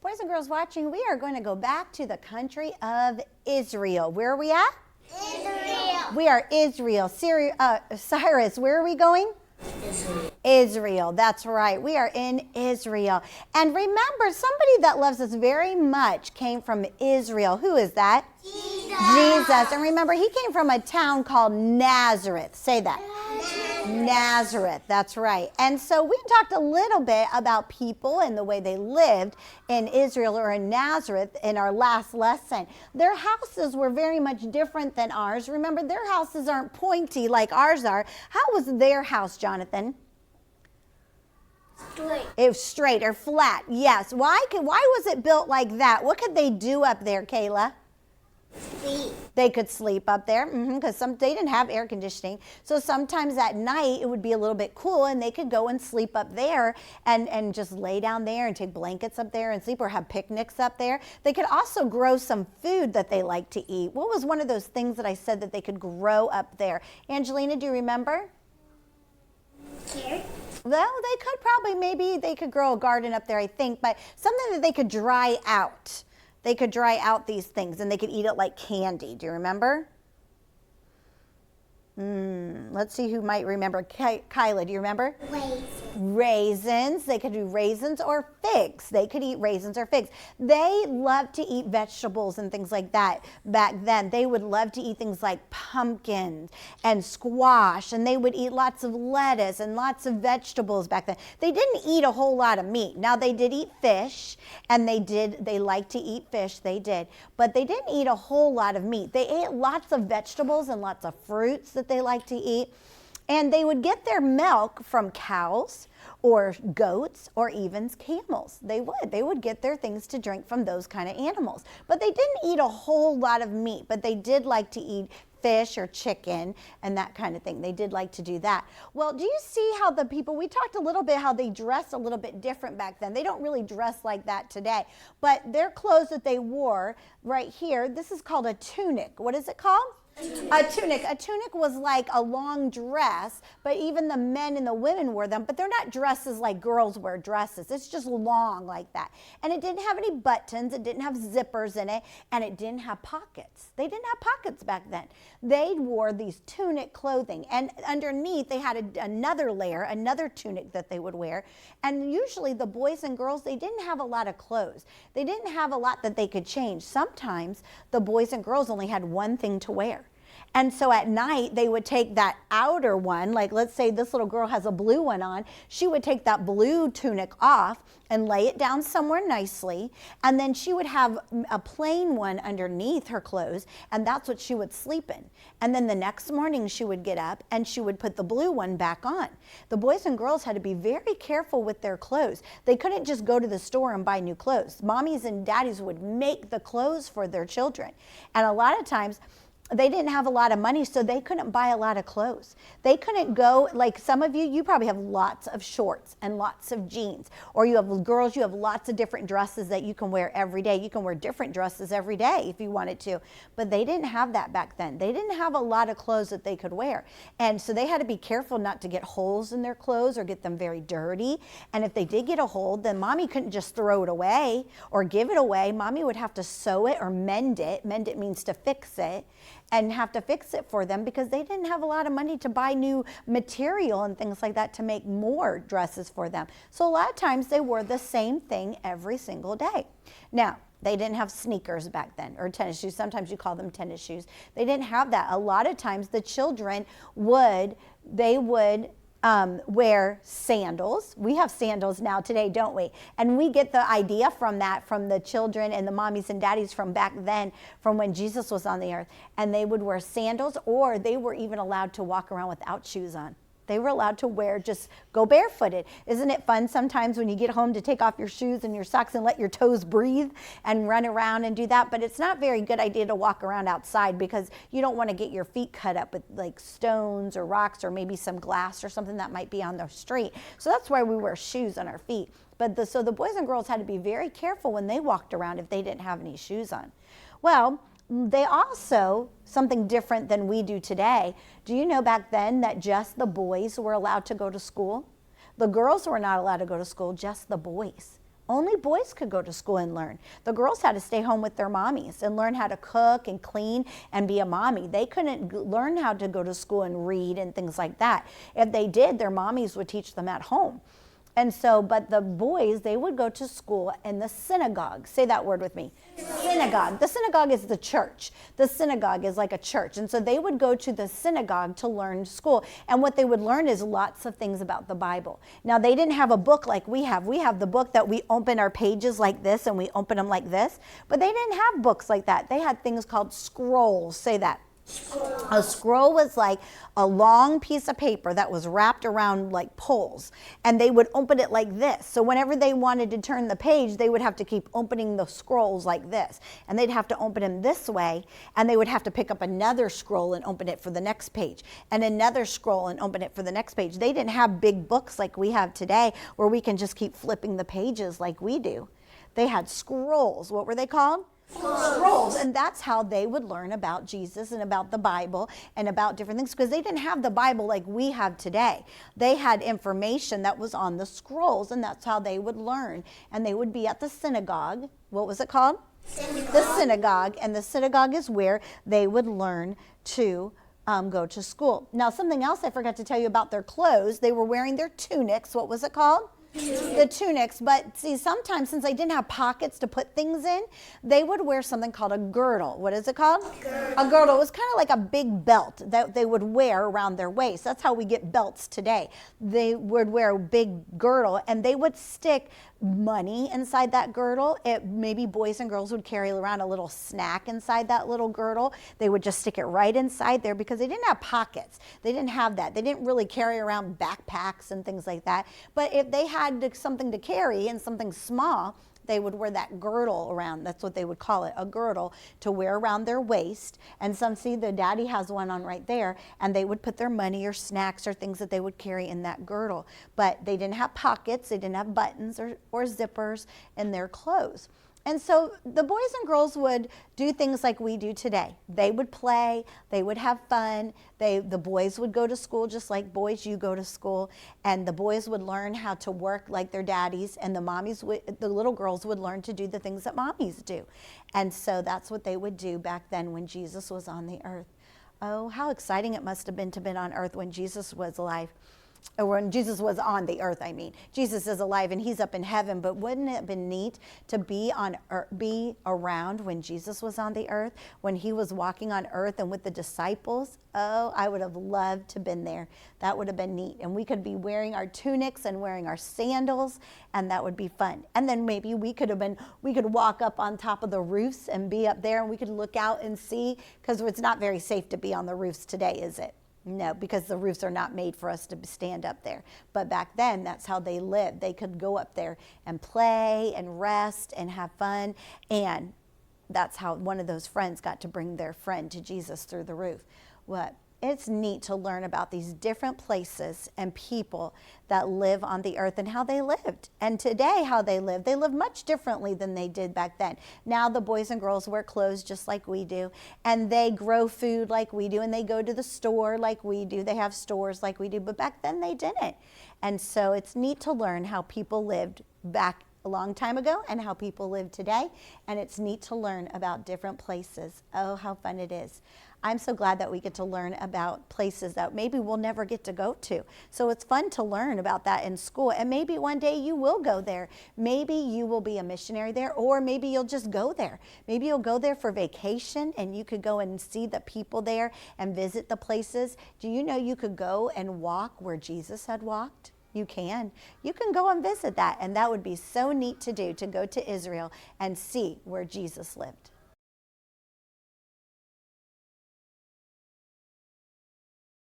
Boys and girls watching, we are going to go back to the country of Israel. Where are we at? Israel. We are Israel. Cyrus, where are we going? Israel. Israel, that's right. We are in Israel. And remember, somebody that loves us very much came from Israel. Who is that? Jesus. And remember, he came from a town called Nazareth. Say that. Nazareth, that's right. And so we talked a little bit about people and the way they lived in Israel or in Nazareth in our last lesson. Their houses were very much different than ours. Remember, their houses aren't pointy like ours are. How was their house, Jonathan? Straight. It was straight or flat, yes. Why was it built like that? What could they do up there, Kayla? Sleep. They could sleep up there because they didn't have air conditioning. So sometimes at night it would be a little bit cool and they could go and sleep up there and just lay down there and take blankets up there and sleep or have picnics up there. They could also grow some food that they like to eat. What was one of those things that I said that they could grow up there? Angelina, do you remember? Carrot. Well, they could probably, maybe they could grow a garden up there, I think, but something that they could dry out. They could dry out these things and they could eat it like candy. Do you remember? Let's see who might remember. Kyla, do you remember? Raisins. Raisins. They could do raisins or figs. They could eat raisins or figs. They loved to eat vegetables and things like that back then. They would love to eat things like pumpkins and squash, and they would eat lots of lettuce and lots of vegetables back then. They didn't eat a whole lot of meat. Now, they did eat fish, and they liked to eat fish, they did, but they didn't eat a whole lot of meat. They ate lots of vegetables and lots of fruits that they liked to eat. And they would get their milk from cows or goats or even camels. They would get their things to drink from those kind of animals. But they didn't eat a whole lot of meat, but they did like to eat fish or chicken and that kind of thing. They did like to do that. Well, do you see how the people, we talked a little bit how they dressed a little bit different back then. They don't really dress like that today, but their clothes that they wore right here, this is called a tunic. What is it called? A tunic. A tunic was like a long dress, but even the men and the women wore them, but they're not dresses like girls wear dresses. It's just long like that. And it didn't have any buttons, it didn't have zippers in it, and it didn't have pockets. They didn't have pockets back then. They wore these tunic clothing, and underneath they had another layer, another tunic that they would wear. And usually the boys and girls, they didn't have a lot of clothes. They didn't have a lot that they could change. Sometimes the boys and girls only had one thing to wear. And so at night, they would take that outer one, like let's say this little girl has a blue one on, she would take that blue tunic off and lay it down somewhere nicely, and then she would have a plain one underneath her clothes, and that's what she would sleep in. And then the next morning she would get up and she would put the blue one back on. The boys and girls had to be very careful with their clothes. They couldn't just go to the store and buy new clothes. Mommies and daddies would make the clothes for their children. And a lot of times, they didn't have a lot of money, so they couldn't buy a lot of clothes. They couldn't go, like some of you probably have lots of shorts and lots of jeans. Or you have girls, you have lots of different dresses that you can wear every day. You can wear different dresses every day if you wanted to. But they didn't have that back then. They didn't have a lot of clothes that they could wear. And so they had to be careful not to get holes in their clothes or get them very dirty. And if they did get a hole, then mommy couldn't just throw it away or give it away. Mommy would have to sew it or mend it. Mend it means to fix it. And have to fix it for them because they didn't have a lot of money to buy new material and things like that to make more dresses for them. So a lot of times they wore the same thing every single day. Now, they didn't have sneakers back then or tennis shoes. Sometimes you call them tennis shoes. They didn't have that. A lot of times the children would wear sandals. We have sandals now today, don't we? And we get the idea from that, from the children and the mommies and daddies from back then, from when Jesus was on the earth. And they would wear sandals, or they were even allowed to walk around without shoes on. They were allowed to just go barefooted. Isn't it fun sometimes when you get home to take off your shoes and your socks and let your toes breathe and run around and do that? But it's not a very good idea to walk around outside because you don't want to get your feet cut up with like stones or rocks or maybe some glass or something that might be on the street. So that's why we wear shoes on our feet. But so the boys and girls had to be very careful when they walked around if they didn't have any shoes on. Well, they also, something different than we do today, do you know back then that just the boys were allowed to go to school? The girls were not allowed to go to school, just the boys. Only boys could go to school and learn. The girls had to stay home with their mommies and learn how to cook and clean and be a mommy. They couldn't learn how to go to school and read and things like that. If they did, their mommies would teach them at home. And so, but the boys, they would go to school in the synagogue. Say that word with me. Synagogue. The synagogue is the church. The synagogue is like a church. And so they would go to the synagogue to learn school. And what they would learn is lots of things about the Bible. Now, they didn't have a book like we have. We have the book that we open our pages like this and we open them like this. But they didn't have books like that. They had things called scrolls. Say that. A scroll was like a long piece of paper that was wrapped around like poles, and they would open it like this. So whenever they wanted to turn the page, they would have to keep opening the scrolls like this, and they'd have to open them this way, and they would have to pick up another scroll and open it for the next page, and another scroll and open it for the next page. They didn't have big books like we have today where we can just keep flipping the pages like we do. They had scrolls. What were they called? Scrolls. And that's how they would learn about Jesus and about the Bible and about different things, because they didn't have the Bible like we have today. They had information that was on the scrolls, and that's how they would learn. And they would be at the synagogue. What was it called? Synagogue. The synagogue. And the synagogue is where they would learn to go to school. Now, something else I forgot to tell you about their clothes. They were wearing their tunics. What was it called? The tunics. But see, sometimes since they didn't have pockets to put things in, they would wear something called a girdle. What is it called? A girdle. It was kind of like a big belt that they would wear around their waist. That's how we get belts today. They would wear a big girdle, and they would stick money inside that girdle. Maybe boys and girls would carry around a little snack inside that little girdle. They would just stick it right inside there because they didn't have pockets. They didn't have that. They didn't really carry around backpacks and things like that. But if they had something to carry and something small, they would wear that girdle around. That's what they would call it, a girdle, to wear around their waist. And some, see, the daddy has one on right there, and they would put their money or snacks or things that they would carry in that girdle. But they didn't have pockets, they didn't have buttons or zippers in their clothes. And so the boys and girls would do things like we do today. They would play, they would have fun. The boys would go to school just like boys, you go to school. And the boys would learn how to work like their daddies, and the little girls would learn to do the things that mommies do. And so that's what they would do back then when Jesus was on the earth. Oh, how exciting it must have been to be on earth when Jesus was alive. Or when Jesus was on the earth, I mean. Jesus is alive and he's up in heaven, but wouldn't it have been neat to be around when Jesus was on the earth, when he was walking on earth and with the disciples? Oh, I would have loved to have been there. That would have been neat. And we could be wearing our tunics and wearing our sandals, and that would be fun. And then maybe we could walk up on top of the roofs and be up there, and we could look out and see, because it's not very safe to be on the roofs today, is it? No, because the roofs are not made for us to stand up there. But back then, that's how they lived. They could go up there and play and rest and have fun. And that's how one of those friends got to bring their friend to Jesus through the roof. It's neat to learn about these different places and people that live on the earth and how they lived. And today, how they live much differently than they did back then. Now the boys and girls wear clothes just like we do, and they grow food like we do, and they go to the store like we do. They have stores like we do, but back then they didn't. And so it's neat to learn how people lived back a long time ago and how people live today. And it's neat to learn about different places. Oh, how fun it is. I'm so glad that we get to learn about places that maybe we'll never get to go to. So it's fun to learn about that in school. And maybe one day you will go there. Maybe you will be a missionary there, or maybe you'll just go there. Maybe you'll go there for vacation and you could go and see the people there and visit the places. Do you know you could go and walk where Jesus had walked? You can. You can go and visit that, and that would be so neat to do, to go to Israel and see where Jesus lived.